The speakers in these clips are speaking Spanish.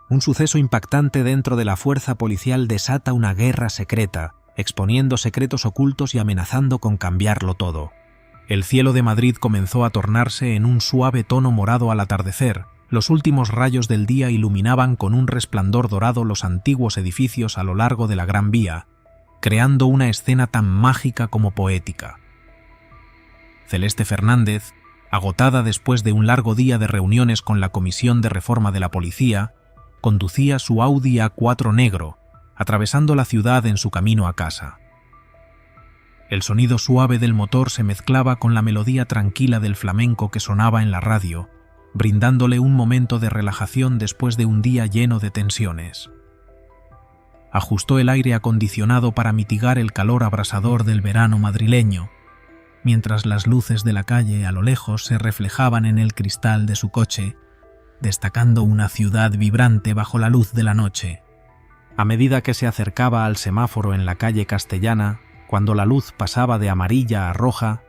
Un suceso impactante dentro de la fuerza policial desata una guerra secreta, exponiendo secretos ocultos y amenazando con cambiarlo todo. El cielo de Madrid comenzó a tornarse en un suave tono morado al atardecer. Los últimos rayos del día iluminaban con un resplandor dorado los antiguos edificios a lo largo de la Gran Vía, creando una escena tan mágica como poética. Celeste Fernández, agotada después de un largo día de reuniones con la Comisión de Reforma de la Policía, conducía su Audi A4 negro, atravesando la ciudad en su camino a casa. El sonido suave del motor se mezclaba con la melodía tranquila del flamenco que sonaba en la radio, brindándole un momento de relajación después de un día lleno de tensiones. Ajustó el aire acondicionado para mitigar el calor abrasador del verano madrileño, mientras las luces de la calle a lo lejos se reflejaban en el cristal de su coche, destacando una ciudad vibrante bajo la luz de la noche. A medida que se acercaba al semáforo en la calle Castellana, cuando la luz pasaba de amarilla a roja,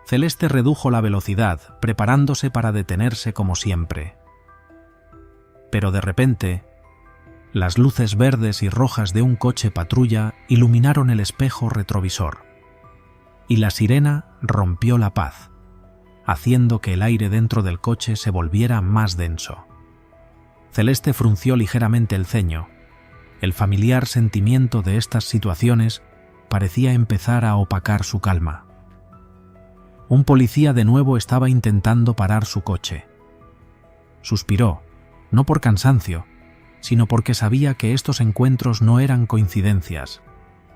Celeste redujo la velocidad, preparándose para detenerse como siempre. Pero de repente, las luces verdes y rojas de un coche patrulla iluminaron el espejo retrovisor, y la sirena rompió la paz, haciendo que el aire dentro del coche se volviera más denso. Celeste frunció ligeramente el ceño. El familiar sentimiento de estas situaciones parecía empezar a opacar su calma. Un policía de nuevo estaba intentando parar su coche. Suspiró, no por cansancio, sino porque sabía que estos encuentros no eran coincidencias,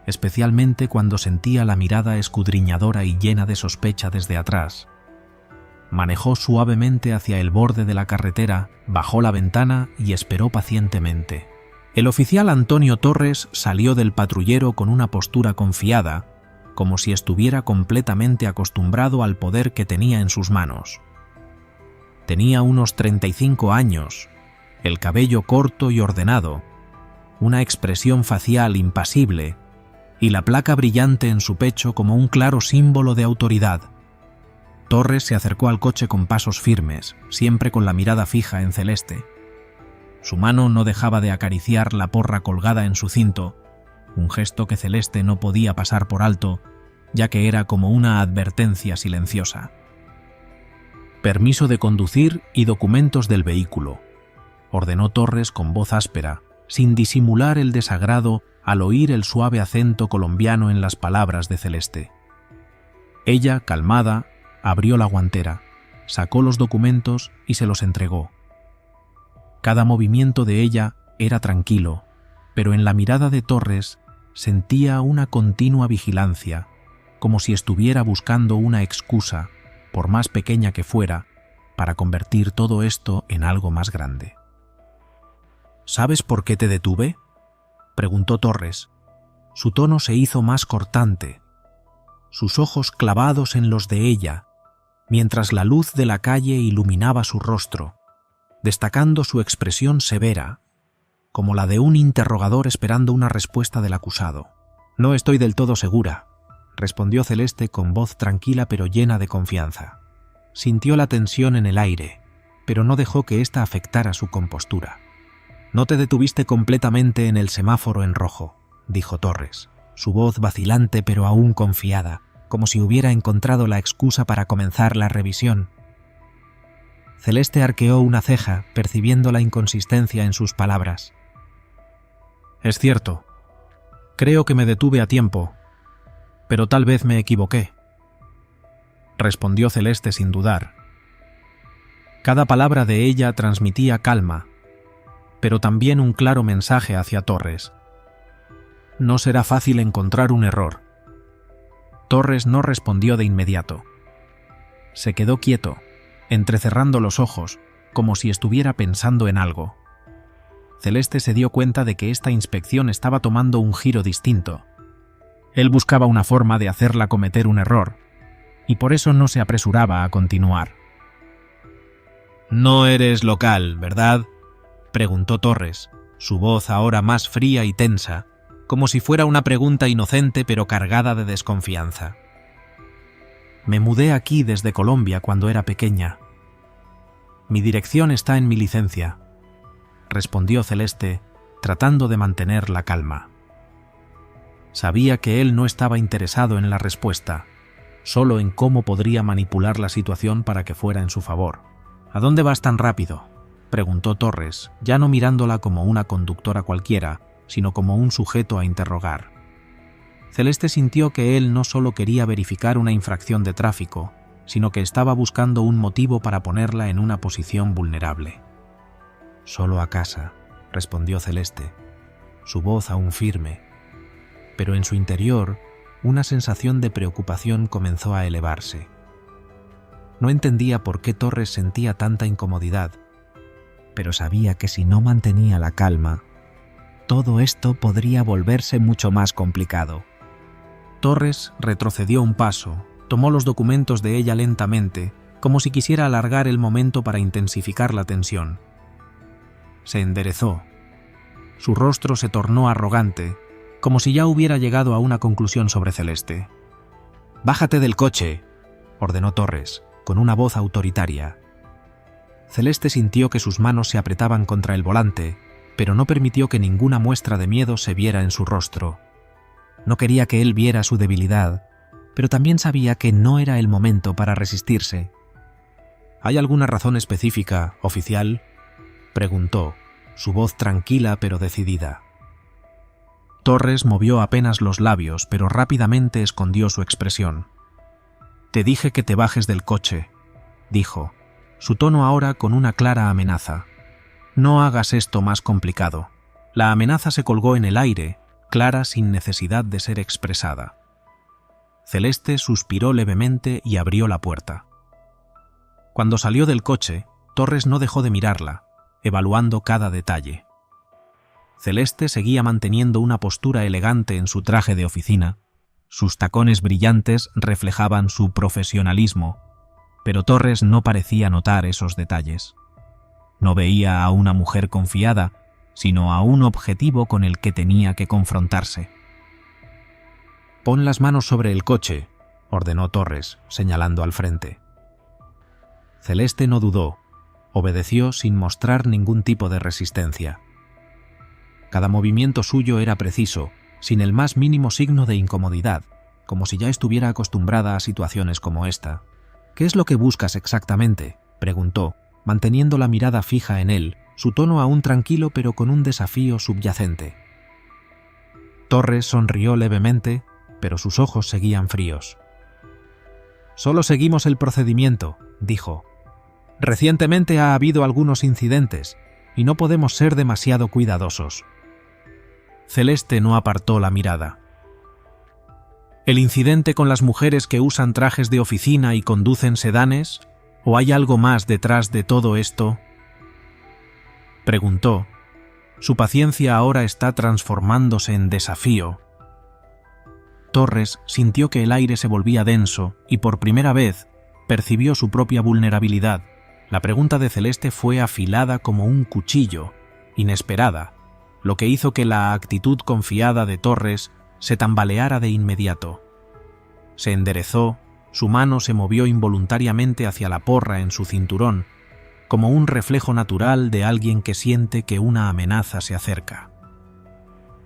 especialmente cuando sentía la mirada escudriñadora y llena de sospecha desde atrás. Manejó suavemente hacia el borde de la carretera, bajó la ventana y esperó pacientemente. El oficial Antonio Torres salió del patrullero con una postura confiada, como si estuviera completamente acostumbrado al poder que tenía en sus manos. Tenía unos 35 años, el cabello corto y ordenado, una expresión facial impasible y la placa brillante en su pecho como un claro símbolo de autoridad. Torres se acercó al coche con pasos firmes, siempre con la mirada fija en Celeste. Su mano no dejaba de acariciar la porra colgada en su cinto, un gesto que Celeste no podía pasar por alto, ya que era como una advertencia silenciosa. «Permiso de conducir y documentos del vehículo», ordenó Torres con voz áspera, sin disimular el desagrado al oír el suave acento colombiano en las palabras de Celeste. Ella, calmada, abrió la guantera, sacó los documentos y se los entregó. Cada movimiento de ella era tranquilo, pero en la mirada de Torres sentía una continua vigilancia, como si estuviera buscando una excusa, por más pequeña que fuera, para convertir todo esto en algo más grande. «¿Sabes por qué te detuve?», preguntó Torres. Su tono se hizo más cortante, sus ojos clavados en los de ella, mientras la luz de la calle iluminaba su rostro, destacando su expresión severa, como la de un interrogador esperando una respuesta del acusado. «No estoy del todo segura», respondió Celeste con voz tranquila pero llena de confianza. Sintió la tensión en el aire, pero no dejó que ésta afectara su compostura. «No te detuviste completamente en el semáforo en rojo», dijo Torres, su voz vacilante pero aún confiada, como si hubiera encontrado la excusa para comenzar la revisión. Celeste arqueó una ceja, percibiendo la inconsistencia en sus palabras. «Es cierto. Creo que me detuve a tiempo, pero tal vez me equivoqué», respondió Celeste sin dudar. Cada palabra de ella transmitía calma, pero también un claro mensaje hacia Torres. No será fácil encontrar un error. Torres no respondió de inmediato. Se quedó quieto, entrecerrando los ojos, como si estuviera pensando en algo. Celeste se dio cuenta de que esta inspección estaba tomando un giro distinto. Él buscaba una forma de hacerla cometer un error, y por eso no se apresuraba a continuar. «No eres local, ¿verdad?», preguntó Torres, su voz ahora más fría y tensa, como si fuera una pregunta inocente pero cargada de desconfianza. «Me mudé aquí desde Colombia cuando era pequeña. Mi dirección está en mi licencia». respondió Celeste, tratando de mantener la calma. Sabía que él no estaba interesado en la respuesta, solo en cómo podría manipular la situación para que fuera en su favor. ¿A dónde vas tan rápido?, preguntó Torres, ya no mirándola como una conductora cualquiera, sino como un sujeto a interrogar. Celeste sintió que él no solo quería verificar una infracción de tráfico, sino que estaba buscando un motivo para ponerla en una posición vulnerable. «Solo a casa», respondió Celeste, su voz aún firme, pero en su interior una sensación de preocupación comenzó a elevarse. No entendía por qué Torres sentía tanta incomodidad, pero sabía que si no mantenía la calma, todo esto podría volverse mucho más complicado. Torres retrocedió un paso, tomó los documentos de ella lentamente, como si quisiera alargar el momento para intensificar la tensión. Se enderezó. Su rostro se tornó arrogante, como si ya hubiera llegado a una conclusión sobre Celeste. «Bájate del coche», ordenó Torres, con una voz autoritaria. Celeste sintió que sus manos se apretaban contra el volante, pero no permitió que ninguna muestra de miedo se viera en su rostro. No quería que él viera su debilidad, pero también sabía que no era el momento para resistirse. «¿Hay alguna razón específica, oficial?», preguntó, su voz tranquila pero decidida. Torres movió apenas los labios, pero rápidamente escondió su expresión. «Te dije que te bajes del coche», dijo, su tono ahora con una clara amenaza. «No hagas esto más complicado». La amenaza se colgó en el aire, clara sin necesidad de ser expresada. Celeste suspiró levemente y abrió la puerta. Cuando salió del coche, Torres no dejó de mirarla, evaluando cada detalle. Celeste seguía manteniendo una postura elegante en su traje de oficina. Sus tacones brillantes reflejaban su profesionalismo, pero Torres no parecía notar esos detalles. No veía a una mujer confiada, sino a un objetivo con el que tenía que confrontarse. «Pon las manos sobre el coche», ordenó Torres, señalando al frente. Celeste no dudó, obedeció sin mostrar ningún tipo de resistencia. Cada movimiento suyo era preciso, sin el más mínimo signo de incomodidad, como si ya estuviera acostumbrada a situaciones como esta. «¿Qué es lo que buscas exactamente?», preguntó, manteniendo la mirada fija en él, su tono aún tranquilo pero con un desafío subyacente. Torres sonrió levemente, pero sus ojos seguían fríos. «Solo seguimos el procedimiento», dijo. «Recientemente ha habido algunos incidentes, y no podemos ser demasiado cuidadosos». Celeste no apartó la mirada. «¿El incidente con las mujeres que usan trajes de oficina y conducen sedanes? ¿O hay algo más detrás de todo esto?», preguntó. Su paciencia ahora está transformándose en desafío. Torres sintió que el aire se volvía denso y por primera vez percibió su propia vulnerabilidad. La pregunta de Celeste fue afilada como un cuchillo, inesperada, lo que hizo que la actitud confiada de Torres se tambaleara de inmediato. Se enderezó, su mano se movió involuntariamente hacia la porra en su cinturón, como un reflejo natural de alguien que siente que una amenaza se acerca.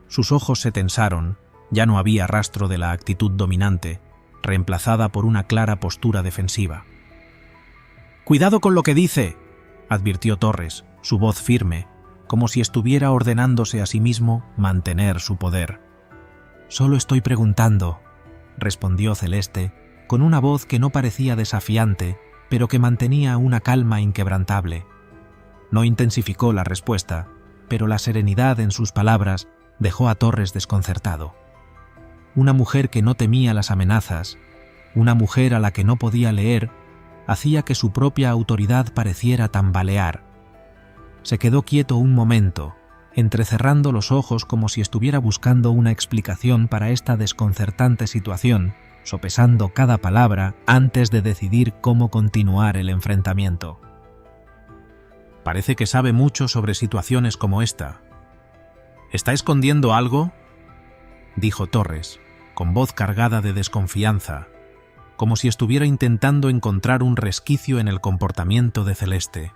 Sus ojos se tensaron, ya no había rastro de la actitud dominante, reemplazada por una clara postura defensiva. «Cuidado con lo que dice», advirtió Torres, su voz firme, como si estuviera ordenándose a sí mismo mantener su poder. «Solo estoy preguntando», respondió Celeste, con una voz que no parecía desafiante, pero que mantenía una calma inquebrantable. No intensificó la respuesta, pero la serenidad en sus palabras dejó a Torres desconcertado. Una mujer que no temía las amenazas, una mujer a la que no podía leer, hacía que su propia autoridad pareciera tambalear. Se quedó quieto un momento, entrecerrando los ojos como si estuviera buscando una explicación para esta desconcertante situación, sopesando cada palabra antes de decidir cómo continuar el enfrentamiento. «Parece que sabe mucho sobre situaciones como esta. ¿Está escondiendo algo?», dijo Torres, con voz cargada de desconfianza, como si estuviera intentando encontrar un resquicio en el comportamiento de Celeste.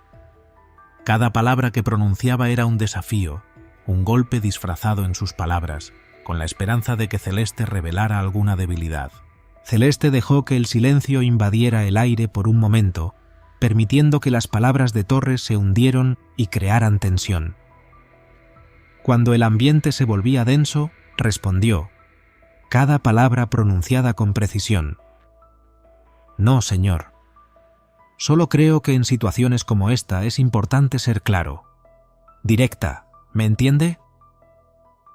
Cada palabra que pronunciaba era un desafío, un golpe disfrazado en sus palabras, con la esperanza de que Celeste revelara alguna debilidad. Celeste dejó que el silencio invadiera el aire por un momento, permitiendo que las palabras de Torres se hundieran y crearan tensión. Cuando el ambiente se volvía denso, respondió, cada palabra pronunciada con precisión. No, señor. Solo creo que en situaciones como esta es importante ser claro. Directa, ¿me entiende?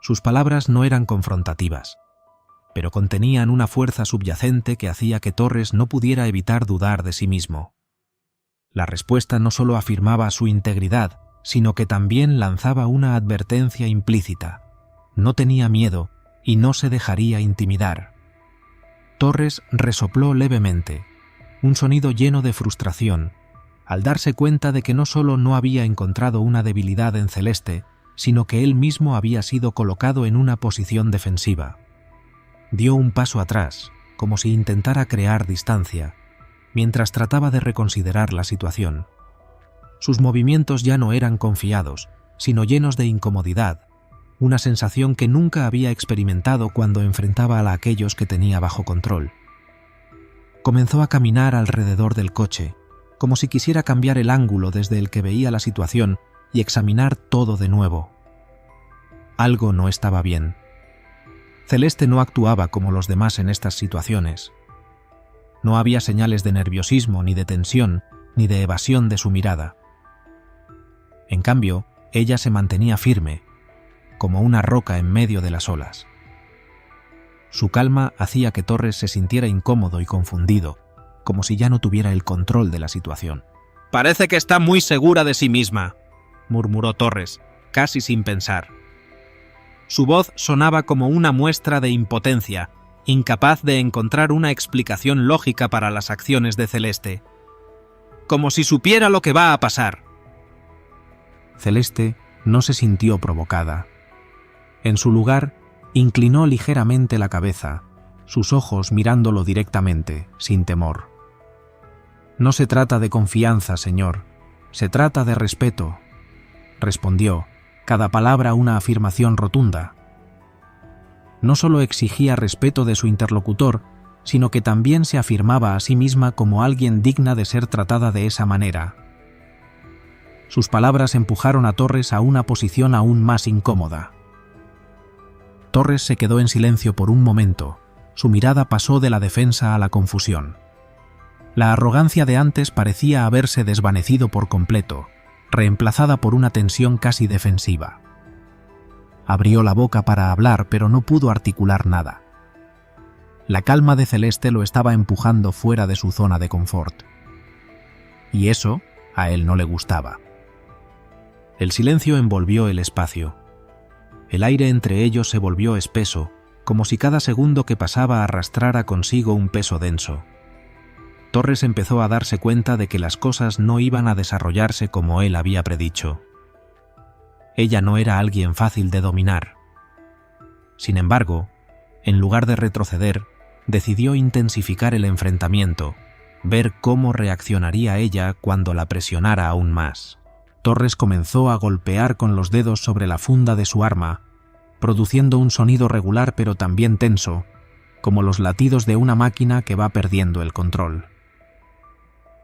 Sus palabras no eran confrontativas, pero contenían una fuerza subyacente que hacía que Torres no pudiera evitar dudar de sí mismo. La respuesta no solo afirmaba su integridad, sino que también lanzaba una advertencia implícita. No tenía miedo y no se dejaría intimidar. Torres resopló levemente, un sonido lleno de frustración, al darse cuenta de que no solo no había encontrado una debilidad en Celeste, sino que él mismo había sido colocado en una posición defensiva. Dio un paso atrás, como si intentara crear distancia, mientras trataba de reconsiderar la situación. Sus movimientos ya no eran confiados, sino llenos de incomodidad, una sensación que nunca había experimentado cuando enfrentaba a aquellos que tenía bajo control. Comenzó a caminar alrededor del coche, como si quisiera cambiar el ángulo desde el que veía la situación y examinar todo de nuevo. Algo no estaba bien. Celeste no actuaba como los demás en estas situaciones. No había señales de nerviosismo, ni de tensión, ni de evasión de su mirada. En cambio, ella se mantenía firme, como una roca en medio de las olas. Su calma hacía que Torres se sintiera incómodo y confundido, como si ya no tuviera el control de la situación. «Parece que está muy segura de sí misma», murmuró Torres, casi sin pensar. Su voz sonaba como una muestra de impotencia, incapaz de encontrar una explicación lógica para las acciones de Celeste. Como si supiera lo que va a pasar. Celeste no se sintió provocada. En su lugar, inclinó ligeramente la cabeza, sus ojos mirándolo directamente, sin temor. «No se trata de confianza, señor. Se trata de respeto», respondió, cada palabra una afirmación rotunda. No solo exigía respeto de su interlocutor, sino que también se afirmaba a sí misma como alguien digna de ser tratada de esa manera. Sus palabras empujaron a Torres a una posición aún más incómoda. Torres se quedó en silencio por un momento. Su mirada pasó de la defensa a la confusión. La arrogancia de antes parecía haberse desvanecido por completo, reemplazada por una tensión casi defensiva. Abrió la boca para hablar, pero no pudo articular nada. La calma de Celeste lo estaba empujando fuera de su zona de confort. Y eso a él no le gustaba. El silencio envolvió el espacio. El aire entre ellos se volvió espeso, como si cada segundo que pasaba arrastrara consigo un peso denso. Torres empezó a darse cuenta de que las cosas no iban a desarrollarse como él había predicho. Ella no era alguien fácil de dominar. Sin embargo, en lugar de retroceder, decidió intensificar el enfrentamiento, ver cómo reaccionaría ella cuando la presionara aún más. Torres comenzó a golpear con los dedos sobre la funda de su arma, produciendo un sonido regular pero también tenso, como los latidos de una máquina que va perdiendo el control.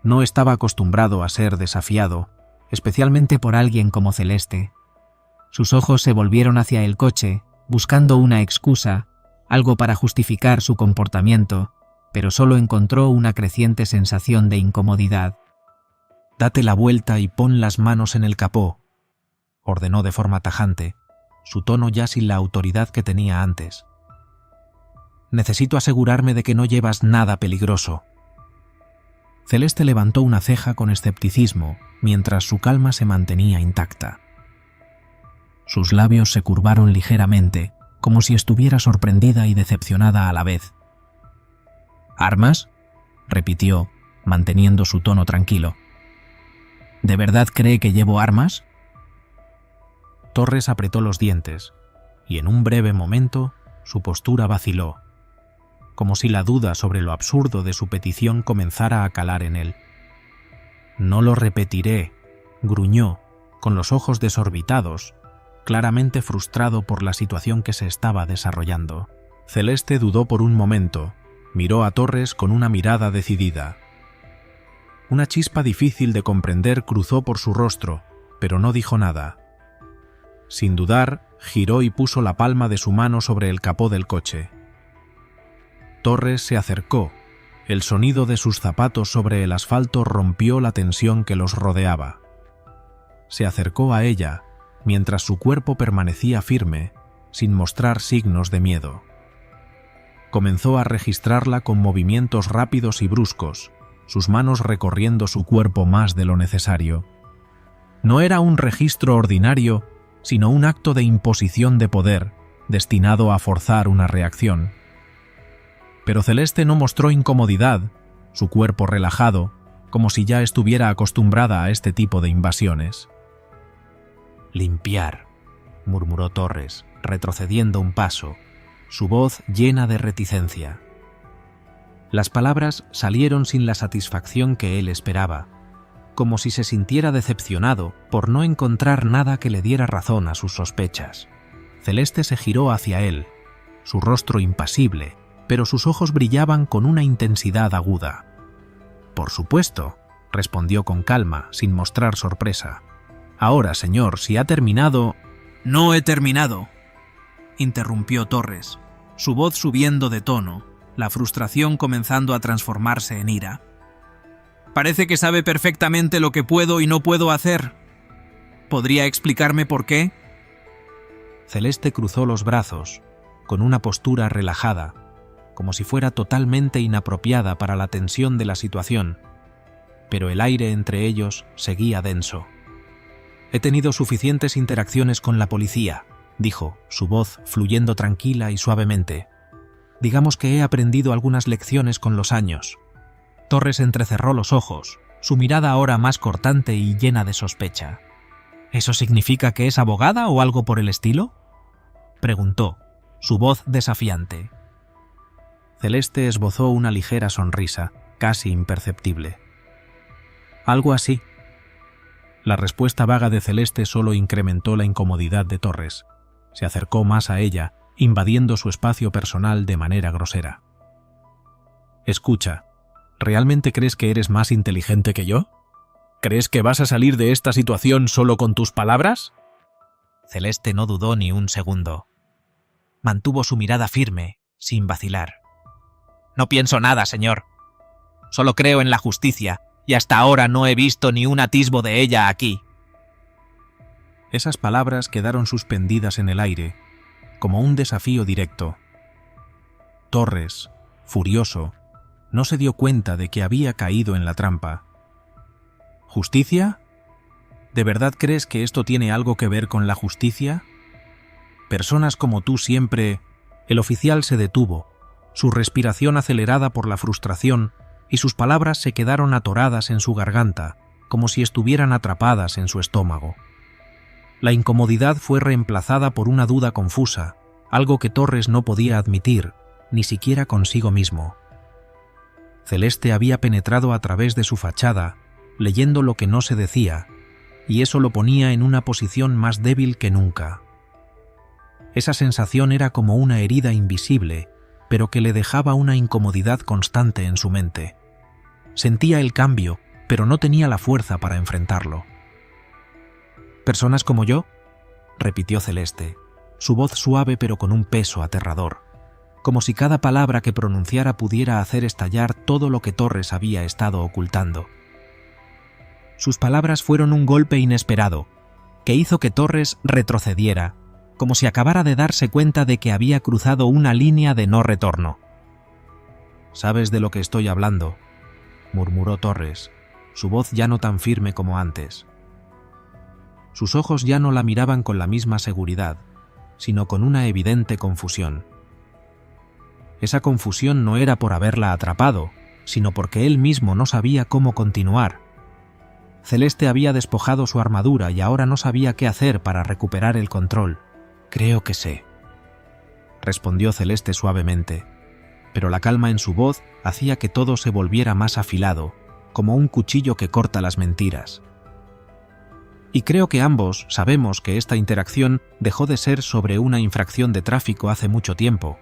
No estaba acostumbrado a ser desafiado, especialmente por alguien como Celeste. Sus ojos se volvieron hacia el coche, buscando una excusa, algo para justificar su comportamiento, pero solo encontró una creciente sensación de incomodidad. «Date la vuelta y pon las manos en el capó», ordenó de forma tajante, su tono ya sin la autoridad que tenía antes. «Necesito asegurarme de que no llevas nada peligroso». Celeste levantó una ceja con escepticismo, mientras su calma se mantenía intacta. Sus labios se curvaron ligeramente, como si estuviera sorprendida y decepcionada a la vez. «¿Armas?», repitió, manteniendo su tono tranquilo. «¿De verdad cree que llevo armas?». Torres apretó los dientes, y en un breve momento su postura vaciló, como si la duda sobre lo absurdo de su petición comenzara a calar en él. «No lo repetiré», gruñó, con los ojos desorbitados, claramente frustrado por la situación que se estaba desarrollando. Celeste dudó por un momento, miró a Torres con una mirada decidida. Una chispa difícil de comprender cruzó por su rostro, pero no dijo nada. Sin dudar, giró y puso la palma de su mano sobre el capó del coche. Torres se acercó. El sonido de sus zapatos sobre el asfalto rompió la tensión que los rodeaba. Se acercó a ella, mientras su cuerpo permanecía firme, sin mostrar signos de miedo. Comenzó a registrarla con movimientos rápidos y bruscos, sus manos recorriendo su cuerpo más de lo necesario. No era un registro ordinario, sino un acto de imposición de poder, destinado a forzar una reacción. Pero Celeste no mostró incomodidad, su cuerpo relajado, como si ya estuviera acostumbrada a este tipo de invasiones. «Limpiar», murmuró Torres, retrocediendo un paso, su voz llena de reticencia. Las palabras salieron sin la satisfacción que él esperaba, como si se sintiera decepcionado por no encontrar nada que le diera razón a sus sospechas. Celeste se giró hacia él, su rostro impasible, pero sus ojos brillaban con una intensidad aguda. «Por supuesto», respondió con calma, sin mostrar sorpresa. «Ahora, señor, si ha terminado...» «No he terminado», interrumpió Torres, su voz subiendo de tono, la frustración comenzando a transformarse en ira. «Parece que sabe perfectamente lo que puedo y no puedo hacer. ¿Podría explicarme por qué?» Celeste cruzó los brazos, con una postura relajada, como si fuera totalmente inapropiada para la tensión de la situación, pero el aire entre ellos seguía denso. «He tenido suficientes interacciones con la policía», dijo, su voz fluyendo tranquila y suavemente. «Digamos que he aprendido algunas lecciones con los años». Torres entrecerró los ojos, su mirada ahora más cortante y llena de sospecha. «¿Eso significa que es abogada o algo por el estilo?», preguntó, su voz desafiante. Celeste esbozó una ligera sonrisa, casi imperceptible. «Algo así». La respuesta vaga de Celeste solo incrementó la incomodidad de Torres. Se acercó más a ella, invadiendo su espacio personal de manera grosera. «Escucha, ¿realmente crees que eres más inteligente que yo? ¿Crees que vas a salir de esta situación solo con tus palabras?» Celeste no dudó ni un segundo. Mantuvo su mirada firme, sin vacilar. «No pienso nada, señor. Solo creo en la justicia, y hasta ahora no he visto ni un atisbo de ella aquí». Esas palabras quedaron suspendidas en el aire, como un desafío directo. Torres, furioso, no se dio cuenta de que había caído en la trampa. ¿Justicia? ¿De verdad crees que esto tiene algo que ver con la justicia? Personas como tú siempre... El oficial se detuvo, su respiración acelerada por la frustración, y sus palabras se quedaron atoradas en su garganta, como si estuvieran atrapadas en su estómago. La incomodidad fue reemplazada por una duda confusa, algo que Torres no podía admitir, ni siquiera consigo mismo. Celeste había penetrado a través de su fachada, leyendo lo que no se decía, y eso lo ponía en una posición más débil que nunca. Esa sensación era como una herida invisible, pero que le dejaba una incomodidad constante en su mente. Sentía el cambio, pero no tenía la fuerza para enfrentarlo. «¿Personas como yo?», repitió Celeste, su voz suave pero con un peso aterrador, como si cada palabra que pronunciara pudiera hacer estallar todo lo que Torres había estado ocultando. Sus palabras fueron un golpe inesperado, que hizo que Torres retrocediera, como si acabara de darse cuenta de que había cruzado una línea de no retorno. «Sabes de lo que estoy hablando», murmuró Torres, su voz ya no tan firme como antes. Sus ojos ya no la miraban con la misma seguridad, sino con una evidente confusión. Esa confusión no era por haberla atrapado, sino porque él mismo no sabía cómo continuar. Celeste había despojado su armadura y ahora no sabía qué hacer para recuperar el control. «Creo que sé», respondió Celeste suavemente, pero la calma en su voz hacía que todo se volviera más afilado, como un cuchillo que corta las mentiras. Y creo que ambos sabemos que esta interacción dejó de ser sobre una infracción de tráfico hace mucho tiempo.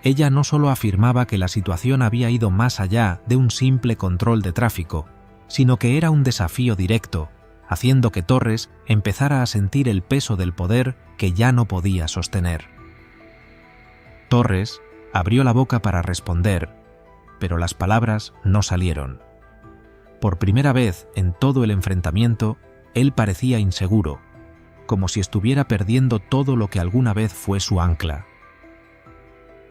Ella no solo afirmaba que la situación había ido más allá de un simple control de tráfico, sino que era un desafío directo, haciendo que Torres empezara a sentir el peso del poder que ya no podía sostener. Torres abrió la boca para responder, pero las palabras no salieron. Por primera vez en todo el enfrentamiento, él parecía inseguro, como si estuviera perdiendo todo lo que alguna vez fue su ancla.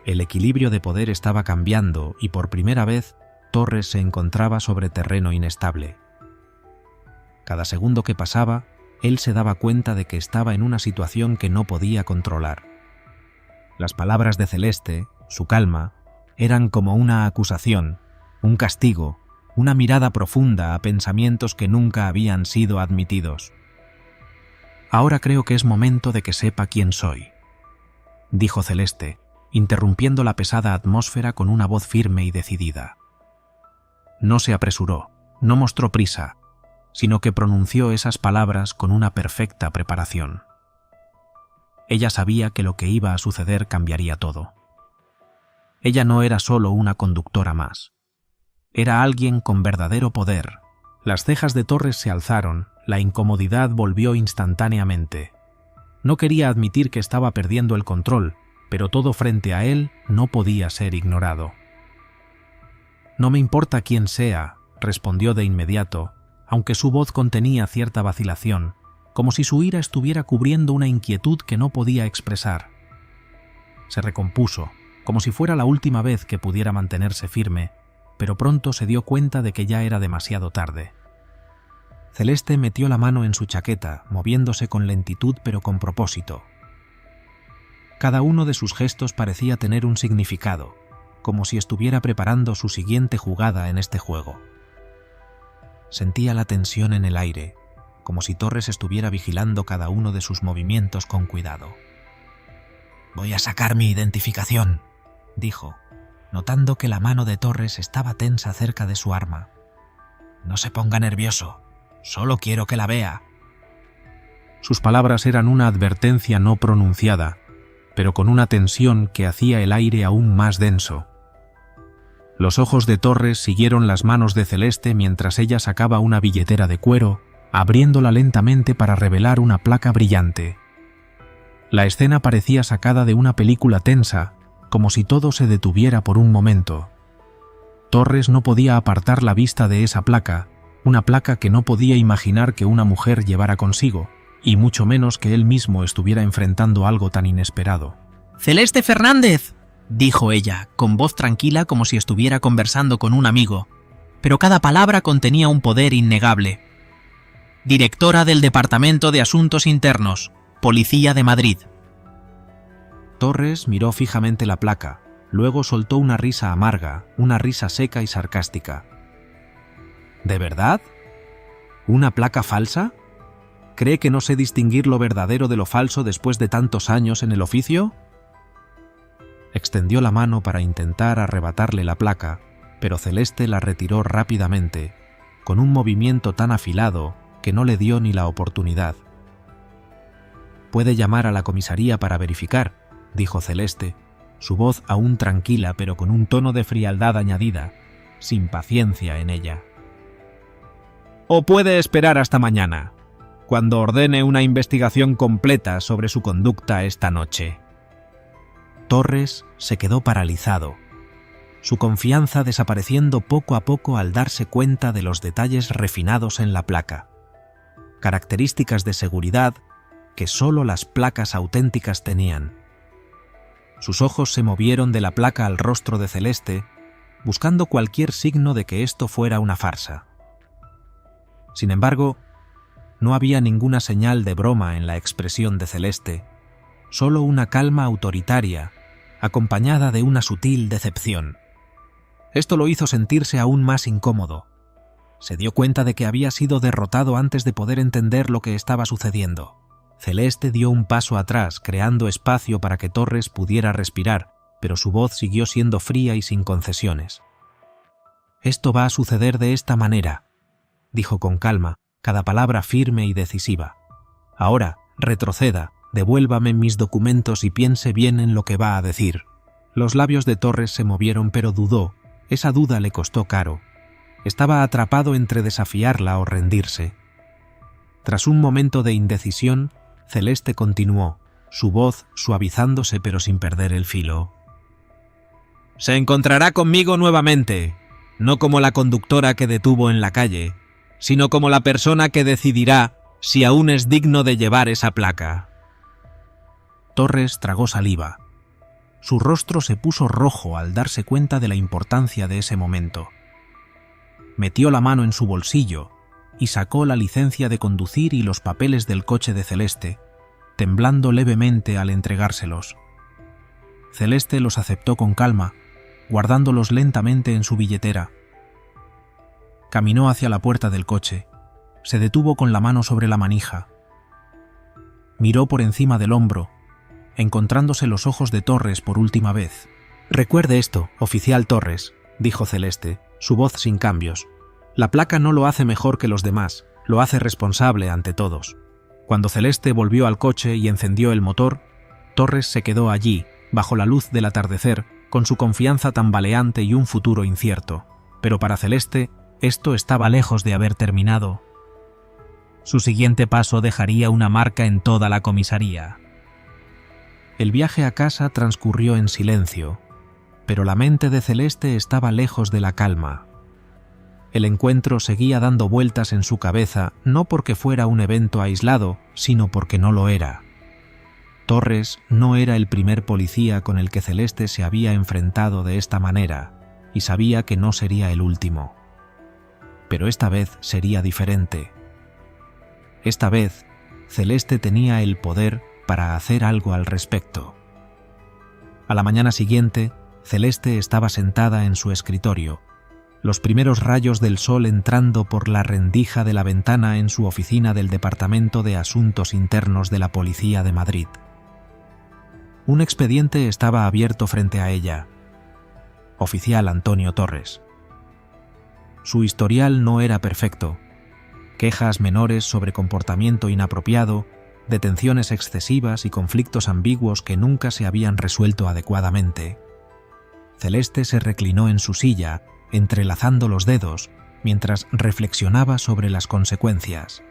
El equilibrio de poder estaba cambiando y por primera vez Torres se encontraba sobre terreno inestable. Cada segundo que pasaba, él se daba cuenta de que estaba en una situación que no podía controlar. Las palabras de Celeste, su calma, eran como una acusación, un castigo, una mirada profunda a pensamientos que nunca habían sido admitidos. «Ahora creo que es momento de que sepa quién soy», dijo Celeste, interrumpiendo la pesada atmósfera con una voz firme y decidida. No se apresuró, no mostró prisa, sino que pronunció esas palabras con una perfecta preparación. Ella sabía que lo que iba a suceder cambiaría todo. Ella no era solo una conductora más. Era alguien con verdadero poder. Las cejas de Torres se alzaron, la incomodidad volvió instantáneamente. No quería admitir que estaba perdiendo el control, pero todo frente a él no podía ser ignorado. «No me importa quién sea», respondió de inmediato, aunque su voz contenía cierta vacilación, como si su ira estuviera cubriendo una inquietud que no podía expresar. Se recompuso, como si fuera la última vez que pudiera mantenerse firme, pero pronto se dio cuenta de que ya era demasiado tarde. Celeste metió la mano en su chaqueta, moviéndose con lentitud pero con propósito. Cada uno de sus gestos parecía tener un significado, como si estuviera preparando su siguiente jugada en este juego. Sentía la tensión en el aire, como si Torres estuviera vigilando cada uno de sus movimientos con cuidado. «Voy a sacar mi identificación», dijo, notando que la mano de Torres estaba tensa cerca de su arma. «No se ponga nervioso, solo quiero que la vea». Sus palabras eran una advertencia no pronunciada, pero con una tensión que hacía el aire aún más denso. Los ojos de Torres siguieron las manos de Celeste mientras ella sacaba una billetera de cuero, abriéndola lentamente para revelar una placa brillante. La escena parecía sacada de una película tensa, como si todo se detuviera por un momento. Torres no podía apartar la vista de esa placa, una placa que no podía imaginar que una mujer llevara consigo, y mucho menos que él mismo estuviera enfrentando algo tan inesperado. «¡Celeste Fernández!», dijo ella, con voz tranquila como si estuviera conversando con un amigo, pero cada palabra contenía un poder innegable. «Directora del Departamento de Asuntos Internos, Policía de Madrid». Torres miró fijamente la placa, luego soltó una risa amarga, una risa seca y sarcástica. «¿De verdad? ¿Una placa falsa? ¿Cree que no sé distinguir lo verdadero de lo falso después de tantos años en el oficio?» Extendió la mano para intentar arrebatarle la placa, pero Celeste la retiró rápidamente, con un movimiento tan afilado que no le dio ni la oportunidad. «Puede llamar a la comisaría para verificar», dijo Celeste, su voz aún tranquila pero con un tono de frialdad añadida, sin paciencia en ella. «O puede esperar hasta mañana, cuando ordene una investigación completa sobre su conducta esta noche». Torres se quedó paralizado, su confianza desapareciendo poco a poco al darse cuenta de los detalles refinados en la placa, características de seguridad que solo las placas auténticas tenían. Sus ojos se movieron de la placa al rostro de Celeste, buscando cualquier signo de que esto fuera una farsa. Sin embargo, no había ninguna señal de broma en la expresión de Celeste, solo una calma autoritaria, acompañada de una sutil decepción. Esto lo hizo sentirse aún más incómodo. Se dio cuenta de que había sido derrotado antes de poder entender lo que estaba sucediendo. Celeste dio un paso atrás, creando espacio para que Torres pudiera respirar, pero su voz siguió siendo fría y sin concesiones. «Esto va a suceder de esta manera», dijo con calma, cada palabra firme y decisiva. Ahora, retroceda, devuélvame mis documentos y piense bien en lo que va a decir. Los labios de Torres se movieron, pero dudó. Esa duda le costó caro. Estaba atrapado entre desafiarla o rendirse. Tras un momento de indecisión, Celeste continuó, su voz suavizándose pero sin perder el filo. Se encontrará conmigo nuevamente, no como la conductora que detuvo en la calle, sino como la persona que decidirá si aún es digno de llevar esa placa. Torres tragó saliva. Su rostro se puso rojo al darse cuenta de la importancia de ese momento. Metió la mano en su bolsillo y sacó la licencia de conducir y los papeles del coche de Celeste, temblando levemente al entregárselos. Celeste los aceptó con calma, guardándolos lentamente en su billetera. Caminó hacia la puerta del coche. Se detuvo con la mano sobre la manija. Miró por encima del hombro, encontrándose los ojos de Torres por última vez. «Recuerde esto, oficial Torres», dijo Celeste, su voz sin cambios. «La placa no lo hace mejor que los demás, lo hace responsable ante todos». Cuando Celeste volvió al coche y encendió el motor, Torres se quedó allí, bajo la luz del atardecer, con su confianza tambaleante y un futuro incierto. Pero para Celeste, esto estaba lejos de haber terminado. Su siguiente paso dejaría una marca en toda la comisaría. El viaje a casa transcurrió en silencio, pero la mente de Celeste estaba lejos de la calma. El encuentro seguía dando vueltas en su cabeza, no porque fuera un evento aislado, sino porque no lo era. Torres no era el primer policía con el que Celeste se había enfrentado de esta manera, y sabía que no sería el último. Pero esta vez sería diferente. Esta vez, Celeste tenía el poder para hacer algo al respecto. A la mañana siguiente, Celeste estaba sentada en su escritorio, los primeros rayos del sol entrando por la rendija de la ventana en su oficina del Departamento de Asuntos Internos de la Policía de Madrid. Un expediente estaba abierto frente a ella. Oficial Antonio Torres. Su historial no era perfecto. Quejas menores sobre comportamiento inapropiado, detenciones excesivas y conflictos ambiguos que nunca se habían resuelto adecuadamente. Celeste se reclinó en su silla, entrelazando los dedos, mientras reflexionaba sobre las consecuencias.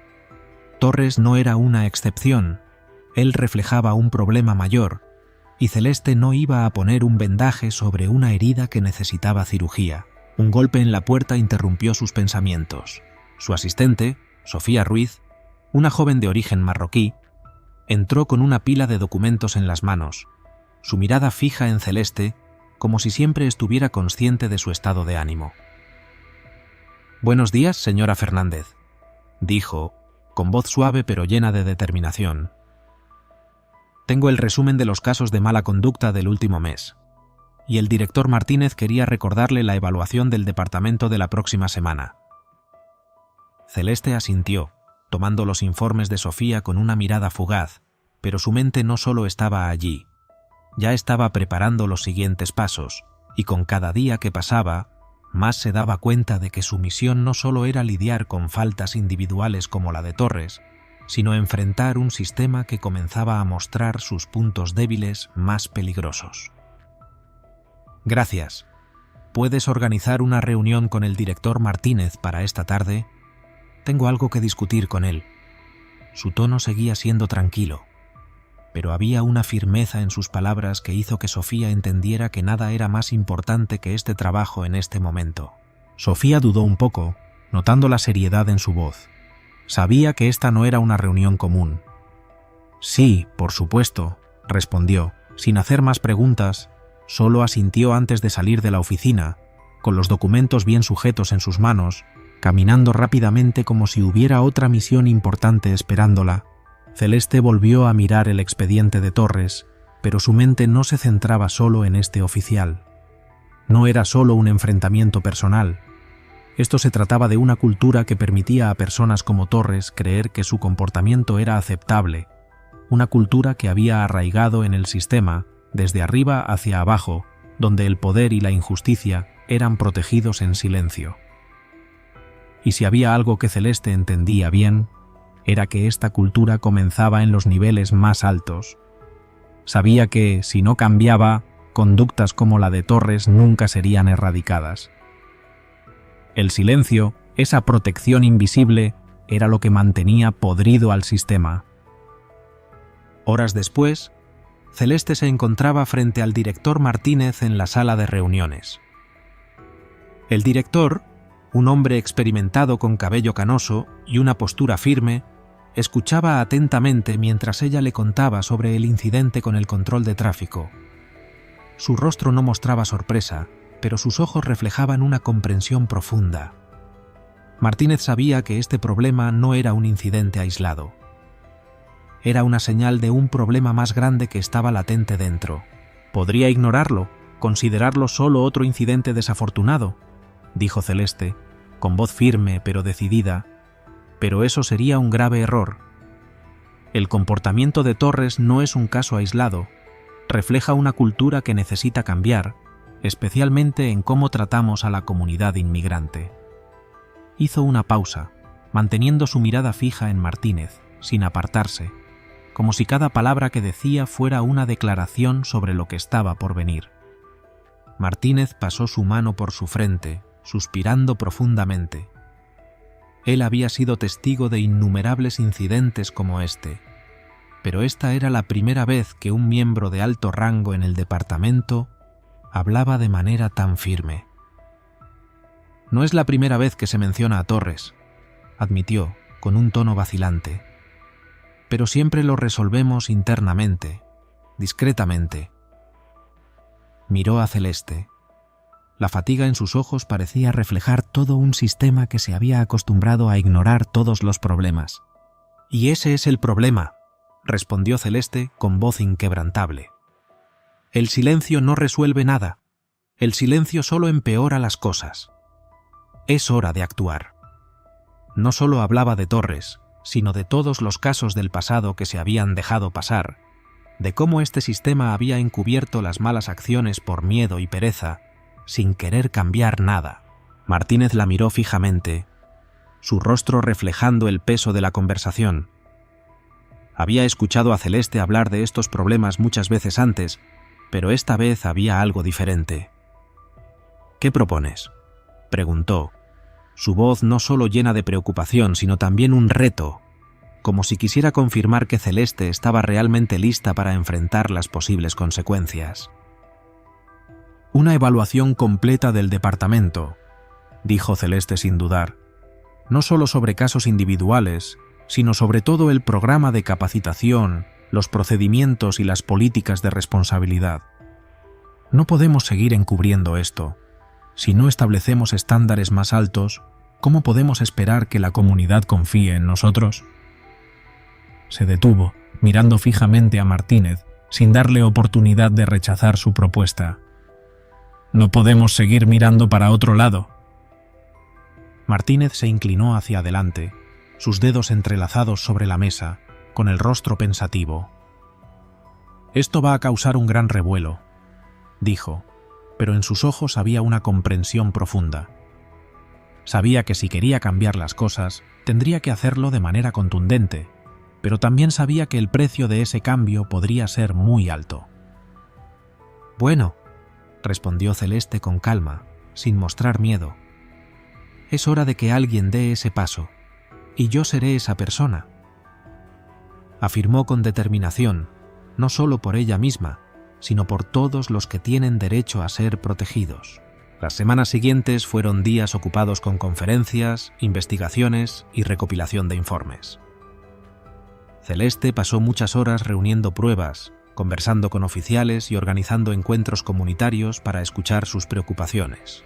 Torres no era una excepción, él reflejaba un problema mayor, y Celeste no iba a poner un vendaje sobre una herida que necesitaba cirugía. Un golpe en la puerta interrumpió sus pensamientos. Su asistente, Sofía Ruiz, una joven de origen marroquí, entró con una pila de documentos en las manos, su mirada fija en Celeste, como si siempre estuviera consciente de su estado de ánimo. «Buenos días, señora Fernández», dijo, con voz suave pero llena de determinación. «Tengo el resumen de los casos de mala conducta del último mes, y el director Martínez quería recordarle la evaluación del departamento de la próxima semana». Celeste asintió, tomando los informes de Sofía con una mirada fugaz, pero su mente no solo estaba allí. Ya estaba preparando los siguientes pasos, y con cada día que pasaba, más se daba cuenta de que su misión no solo era lidiar con faltas individuales como la de Torres, sino enfrentar un sistema que comenzaba a mostrar sus puntos débiles más peligrosos. «Gracias. ¿Puedes organizar una reunión con el director Martínez para esta tarde? Tengo algo que discutir con él». Su tono seguía siendo tranquilo, pero había una firmeza en sus palabras que hizo que Sofía entendiera que nada era más importante que este trabajo en este momento. Sofía dudó un poco, notando la seriedad en su voz. Sabía que esta no era una reunión común. «Sí, por supuesto», respondió, sin hacer más preguntas. Solo asintió antes de salir de la oficina, con los documentos bien sujetos en sus manos, caminando rápidamente como si hubiera otra misión importante esperándola. Celeste volvió a mirar el expediente de Torres, pero su mente no se centraba solo en este oficial. No era solo un enfrentamiento personal. Esto se trataba de una cultura que permitía a personas como Torres creer que su comportamiento era aceptable, una cultura que había arraigado en el sistema, desde arriba hacia abajo, donde el poder y la injusticia eran protegidos en silencio. Y si había algo que Celeste entendía bien, era que esta cultura comenzaba en los niveles más altos. Sabía que, si no cambiaba, conductas como la de Torres nunca serían erradicadas. El silencio, esa protección invisible, era lo que mantenía podrido al sistema. Horas después, Celeste se encontraba frente al director Martínez en la sala de reuniones. El director, un hombre experimentado con cabello canoso y una postura firme, escuchaba atentamente mientras ella le contaba sobre el incidente con el control de tráfico. Su rostro no mostraba sorpresa, pero sus ojos reflejaban una comprensión profunda. Martínez sabía que este problema no era un incidente aislado. Era una señal de un problema más grande que estaba latente dentro. Podría ignorarlo, considerarlo solo otro incidente desafortunado, dijo Celeste, con voz firme pero decidida, pero eso sería un grave error. El comportamiento de Torres no es un caso aislado, refleja una cultura que necesita cambiar, especialmente en cómo tratamos a la comunidad inmigrante. Hizo una pausa, manteniendo su mirada fija en Martínez, sin apartarse, como si cada palabra que decía fuera una declaración sobre lo que estaba por venir. Martínez pasó su mano por su frente, suspirando profundamente. Él había sido testigo de innumerables incidentes como este, pero esta era la primera vez que un miembro de alto rango en el departamento hablaba de manera tan firme. No es la primera vez que se menciona a Torres, admitió, con un tono vacilante. Pero siempre lo resolvemos internamente, discretamente. Miró a Celeste. La fatiga en sus ojos parecía reflejar todo un sistema que se había acostumbrado a ignorar todos los problemas. «Y ese es el problema», respondió Celeste con voz inquebrantable. «El silencio no resuelve nada. El silencio solo empeora las cosas. Es hora de actuar». No solo hablaba de Torres, sino de todos los casos del pasado que se habían dejado pasar, de cómo este sistema había encubierto las malas acciones por miedo y pereza, sin querer cambiar nada. Martínez la miró fijamente, su rostro reflejando el peso de la conversación. Había escuchado a Celeste hablar de estos problemas muchas veces antes, pero esta vez había algo diferente. «¿Qué propones?», preguntó, su voz no solo llena de preocupación, sino también un reto, como si quisiera confirmar que Celeste estaba realmente lista para enfrentar las posibles consecuencias. «Una evaluación completa del departamento», dijo Celeste sin dudar, «no solo sobre casos individuales, sino sobre todo el programa de capacitación, los procedimientos y las políticas de responsabilidad. No podemos seguir encubriendo esto. Si no establecemos estándares más altos, ¿cómo podemos esperar que la comunidad confíe en nosotros?». Se detuvo, mirando fijamente a Martínez, sin darle oportunidad de rechazar su propuesta. «No podemos seguir mirando para otro lado». Martínez se inclinó hacia adelante, sus dedos entrelazados sobre la mesa, con el rostro pensativo. «Esto va a causar un gran revuelo», dijo, pero en sus ojos había una comprensión profunda. Sabía que si quería cambiar las cosas, tendría que hacerlo de manera contundente, pero también sabía que el precio de ese cambio podría ser muy alto. «Bueno», respondió Celeste con calma, sin mostrar miedo. «Es hora de que alguien dé ese paso, y yo seré esa persona», afirmó con determinación, no solo por ella misma, sino por todos los que tienen derecho a ser protegidos. Las semanas siguientes fueron días ocupados con conferencias, investigaciones y recopilación de informes. Celeste pasó muchas horas reuniendo pruebas, conversando con oficiales y organizando encuentros comunitarios para escuchar sus preocupaciones.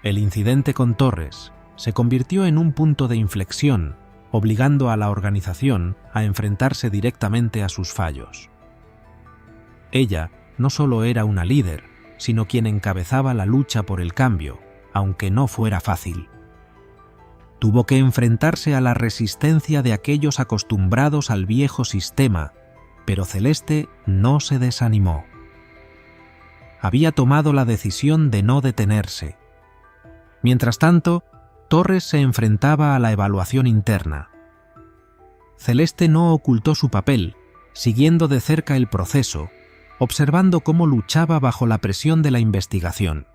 El incidente con Torres se convirtió en un punto de inflexión, obligando a la organización a enfrentarse directamente a sus fallos. Ella no solo era una líder, sino quien encabezaba la lucha por el cambio, aunque no fuera fácil. Tuvo que enfrentarse a la resistencia de aquellos acostumbrados al viejo sistema, pero Celeste no se desanimó. Había tomado la decisión de no detenerse. Mientras tanto, Torres se enfrentaba a la evaluación interna. Celeste no ocultó su papel, siguiendo de cerca el proceso, observando cómo luchaba bajo la presión de la investigación.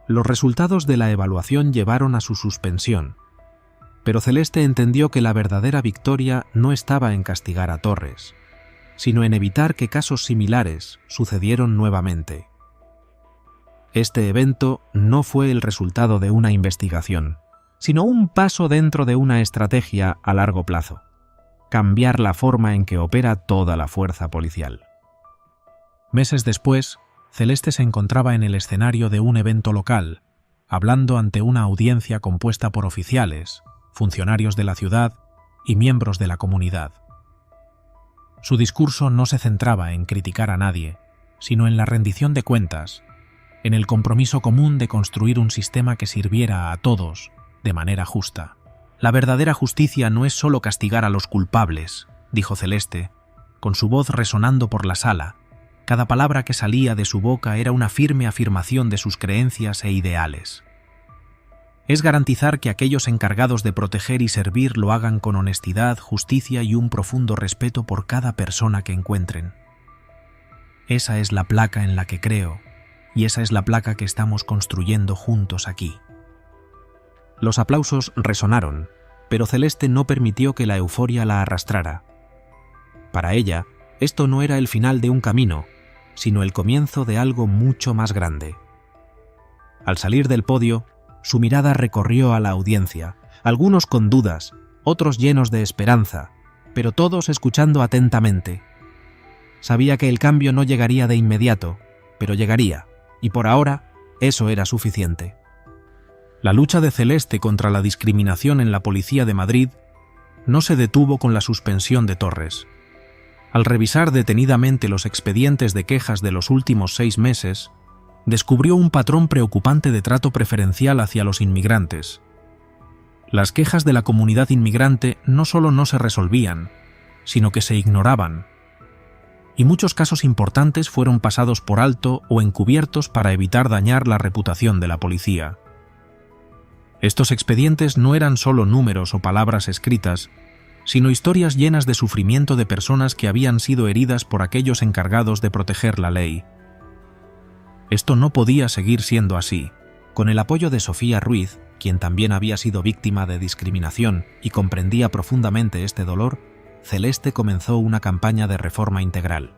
Los resultados de la evaluación llevaron a su suspensión, pero Celeste entendió que la verdadera victoria no estaba en castigar a Torres, sino en evitar que casos similares sucedieran nuevamente. Este evento no fue el resultado de una investigación, sino un paso dentro de una estrategia a largo plazo: cambiar la forma en que opera toda la fuerza policial. Meses después, Celeste se encontraba en el escenario de un evento local, hablando ante una audiencia compuesta por oficiales, funcionarios de la ciudad y miembros de la comunidad. Su discurso no se centraba en criticar a nadie, sino en la rendición de cuentas, en el compromiso común de construir un sistema que sirviera a todos de manera justa. La verdadera justicia no es solo castigar a los culpables, dijo Celeste, con su voz resonando por la sala. Cada palabra que salía de su boca era una firme afirmación de sus creencias e ideales. Es garantizar que aquellos encargados de proteger y servir lo hagan con honestidad, justicia y un profundo respeto por cada persona que encuentren. Esa es la placa en la que creo, y esa es la placa que estamos construyendo juntos aquí. Los aplausos resonaron, pero Celeste no permitió que la euforia la arrastrara. Para ella, esto no era el final de un camino, sino el comienzo de algo mucho más grande. Al salir del podio, su mirada recorrió a la audiencia, algunos con dudas, otros llenos de esperanza, pero todos escuchando atentamente. Sabía que el cambio no llegaría de inmediato, pero llegaría, y por ahora eso era suficiente. La lucha de Celeste contra la discriminación en la Policía de Madrid no se detuvo con la suspensión de Torres. Al revisar detenidamente los expedientes de quejas de los últimos 6 meses, descubrió un patrón preocupante de trato preferencial hacia los inmigrantes. Las quejas de la comunidad inmigrante no solo no se resolvían, sino que se ignoraban, y muchos casos importantes fueron pasados por alto o encubiertos para evitar dañar la reputación de la policía. Estos expedientes no eran solo números o palabras escritas, sino historias llenas de sufrimiento de personas que habían sido heridas por aquellos encargados de proteger la ley. Esto no podía seguir siendo así. Con el apoyo de Sofía Ruiz, quien también había sido víctima de discriminación y comprendía profundamente este dolor, Celeste comenzó una campaña de reforma integral.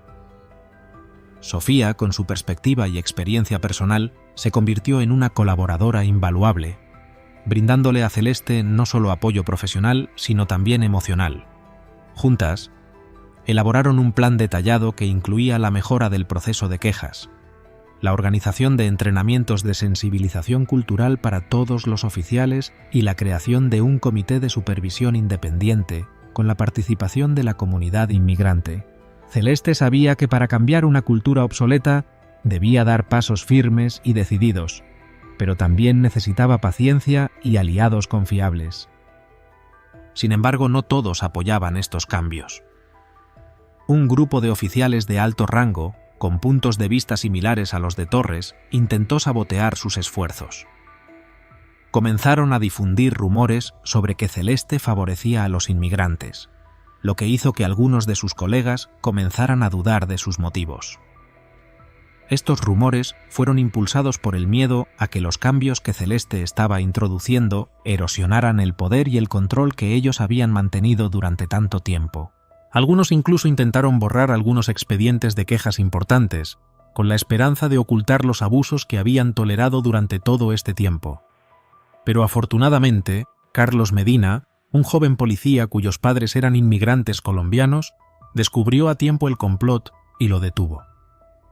Sofía, con su perspectiva y experiencia personal, se convirtió en una colaboradora invaluable, brindándole a Celeste no solo apoyo profesional, sino también emocional. Juntas, elaboraron un plan detallado que incluía la mejora del proceso de quejas, la organización de entrenamientos de sensibilización cultural para todos los oficiales y la creación de un comité de supervisión independiente con la participación de la comunidad inmigrante. Celeste sabía que para cambiar una cultura obsoleta debía dar pasos firmes y decididos, pero también necesitaba paciencia y aliados confiables. Sin embargo, no todos apoyaban estos cambios. Un grupo de oficiales de alto rango, con puntos de vista similares a los de Torres, intentó sabotear sus esfuerzos. Comenzaron a difundir rumores sobre que Celeste favorecía a los inmigrantes, lo que hizo que algunos de sus colegas comenzaran a dudar de sus motivos. Estos rumores fueron impulsados por el miedo a que los cambios que Celeste estaba introduciendo erosionaran el poder y el control que ellos habían mantenido durante tanto tiempo. Algunos incluso intentaron borrar algunos expedientes de quejas importantes, con la esperanza de ocultar los abusos que habían tolerado durante todo este tiempo. Pero afortunadamente, Carlos Medina, un joven policía cuyos padres eran inmigrantes colombianos, descubrió a tiempo el complot y lo detuvo.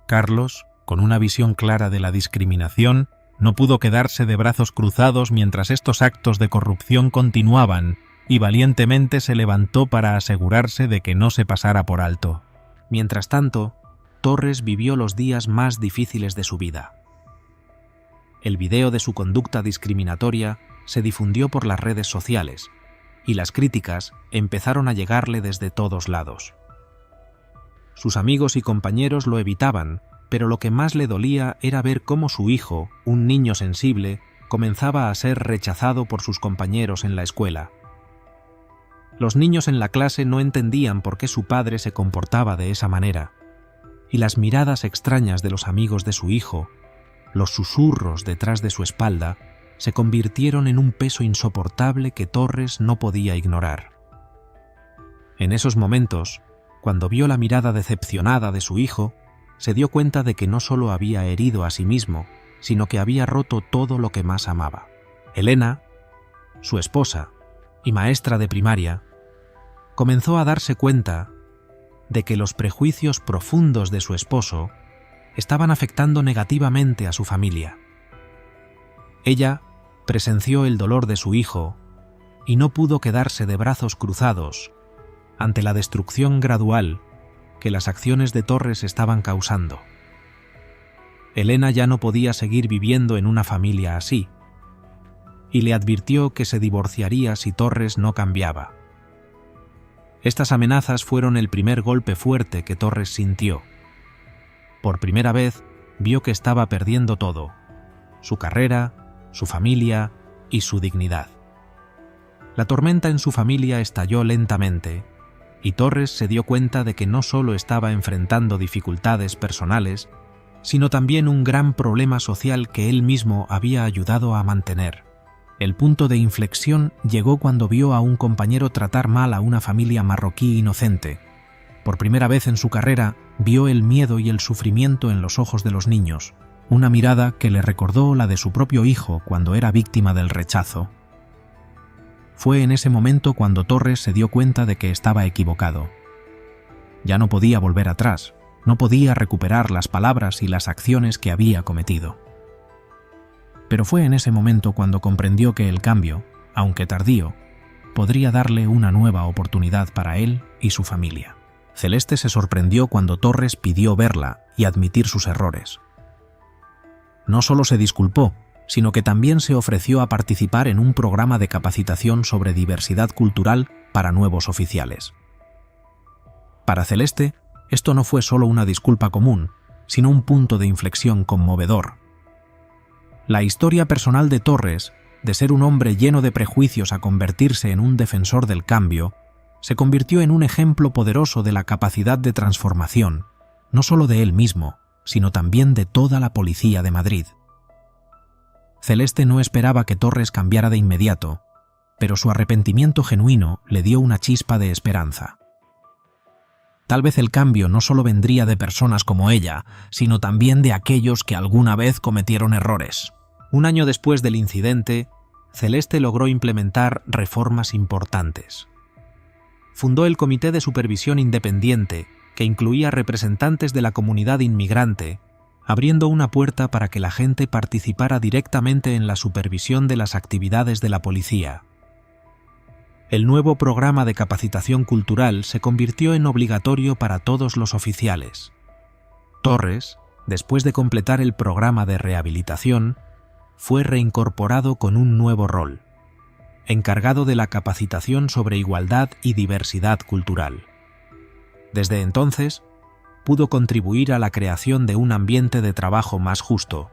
Carlos, con una visión clara de la discriminación, no pudo quedarse de brazos cruzados mientras estos actos de corrupción continuaban, y valientemente se levantó para asegurarse de que no se pasara por alto. Mientras tanto, Torres vivió los días más difíciles de su vida. El video de su conducta discriminatoria se difundió por las redes sociales, y las críticas empezaron a llegarle desde todos lados. Sus amigos y compañeros lo evitaban, pero lo que más le dolía era ver cómo su hijo, un niño sensible, comenzaba a ser rechazado por sus compañeros en la escuela. Los niños en la clase no entendían por qué su padre se comportaba de esa manera, y las miradas extrañas de los amigos de su hijo, los susurros detrás de su espalda, se convirtieron en un peso insoportable que Torres no podía ignorar. En esos momentos, cuando vio la mirada decepcionada de su hijo, se dio cuenta de que no solo había herido a sí mismo, sino que había roto todo lo que más amaba. Elena, su esposa y maestra de primaria, comenzó a darse cuenta de que los prejuicios profundos de su esposo estaban afectando negativamente a su familia. Ella presenció el dolor de su hijo y no pudo quedarse de brazos cruzados ante la destrucción gradual que las acciones de Torres estaban causando. Elena ya no podía seguir viviendo en una familia así, y le advirtió que se divorciaría si Torres no cambiaba. Estas amenazas fueron el primer golpe fuerte que Torres sintió. Por primera vez vio que estaba perdiendo todo: su carrera, su familia y su dignidad. La tormenta en su familia estalló lentamente, y Torres se dio cuenta de que no solo estaba enfrentando dificultades personales, sino también un gran problema social que él mismo había ayudado a mantener. El punto de inflexión llegó cuando vio a un compañero tratar mal a una familia marroquí inocente. Por primera vez en su carrera, vio el miedo y el sufrimiento en los ojos de los niños, una mirada que le recordó la de su propio hijo cuando era víctima del rechazo. Fue en ese momento cuando Torres se dio cuenta de que estaba equivocado. Ya no podía volver atrás, no podía recuperar las palabras y las acciones que había cometido. Pero fue en ese momento cuando comprendió que el cambio, aunque tardío, podría darle una nueva oportunidad para él y su familia. Celeste se sorprendió cuando Torres pidió verla y admitir sus errores. No solo se disculpó, sino que también se ofreció a participar en un programa de capacitación sobre diversidad cultural para nuevos oficiales. Para Celeste, esto no fue solo una disculpa común, sino un punto de inflexión conmovedor. La historia personal de Torres, de ser un hombre lleno de prejuicios a convertirse en un defensor del cambio, se convirtió en un ejemplo poderoso de la capacidad de transformación, no solo de él mismo, sino también de toda la policía de Madrid. Celeste no esperaba que Torres cambiara de inmediato, pero su arrepentimiento genuino le dio una chispa de esperanza. Tal vez el cambio no solo vendría de personas como ella, sino también de aquellos que alguna vez cometieron errores. Un año después del incidente, Celeste logró implementar reformas importantes. Fundó el Comité de Supervisión Independiente, que incluía representantes de la comunidad inmigrante, abriendo una puerta para que la gente participara directamente en la supervisión de las actividades de la policía. El nuevo programa de capacitación cultural se convirtió en obligatorio para todos los oficiales. Torres, después de completar el programa de rehabilitación, fue reincorporado con un nuevo rol, encargado de la capacitación sobre igualdad y diversidad cultural. Desde entonces, pudo contribuir a la creación de un ambiente de trabajo más justo,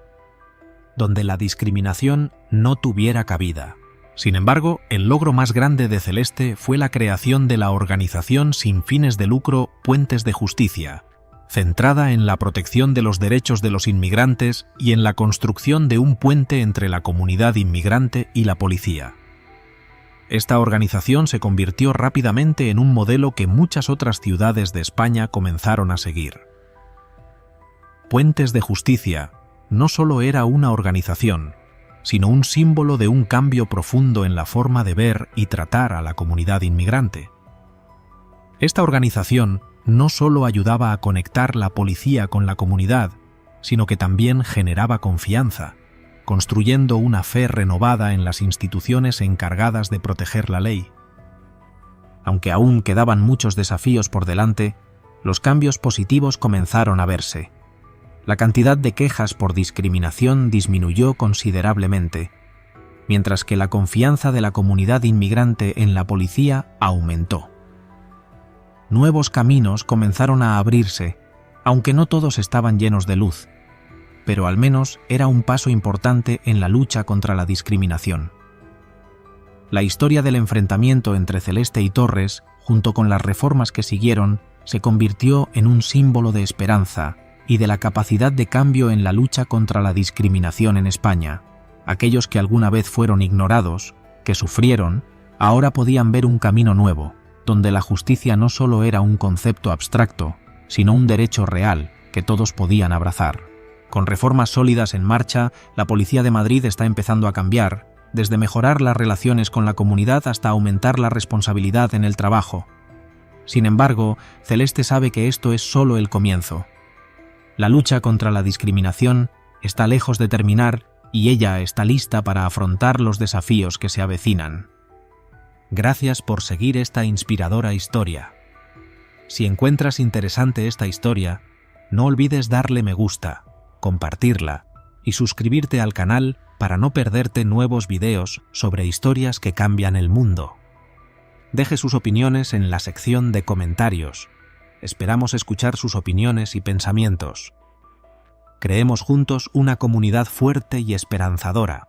donde la discriminación no tuviera cabida. Sin embargo, el logro más grande de Celeste fue la creación de la organización sin fines de lucro Puentes de Justicia, centrada en la protección de los derechos de los inmigrantes y en la construcción de un puente entre la comunidad inmigrante y la policía. Esta organización se convirtió rápidamente en un modelo que muchas otras ciudades de España comenzaron a seguir. Puentes de Justicia no solo era una organización, sino un símbolo de un cambio profundo en la forma de ver y tratar a la comunidad inmigrante. Esta organización no solo ayudaba a conectar la policía con la comunidad, sino que también generaba confianza, construyendo una fe renovada en las instituciones encargadas de proteger la ley. Aunque aún quedaban muchos desafíos por delante, los cambios positivos comenzaron a verse. La cantidad de quejas por discriminación disminuyó considerablemente, mientras que la confianza de la comunidad inmigrante en la policía aumentó. Nuevos caminos comenzaron a abrirse, aunque no todos estaban llenos de luz, pero al menos era un paso importante en la lucha contra la discriminación. La historia del enfrentamiento entre Celeste y Torres, junto con las reformas que siguieron, se convirtió en un símbolo de esperanza y de la capacidad de cambio en la lucha contra la discriminación en España. Aquellos que alguna vez fueron ignorados, que sufrieron, ahora podían ver un camino nuevo, donde la justicia no solo era un concepto abstracto, sino un derecho real que todos podían abrazar. Con reformas sólidas en marcha, la Policía de Madrid está empezando a cambiar, desde mejorar las relaciones con la comunidad hasta aumentar la responsabilidad en el trabajo. Sin embargo, Celeste sabe que esto es solo el comienzo. La lucha contra la discriminación está lejos de terminar y ella está lista para afrontar los desafíos que se avecinan. Gracias por seguir esta inspiradora historia. Si encuentras interesante esta historia, no olvides darle me gusta, compartirla y suscribirte al canal para no perderte nuevos videos sobre historias que cambian el mundo. Deje sus opiniones en la sección de comentarios. Esperamos escuchar sus opiniones y pensamientos. Creemos juntos una comunidad fuerte y esperanzadora.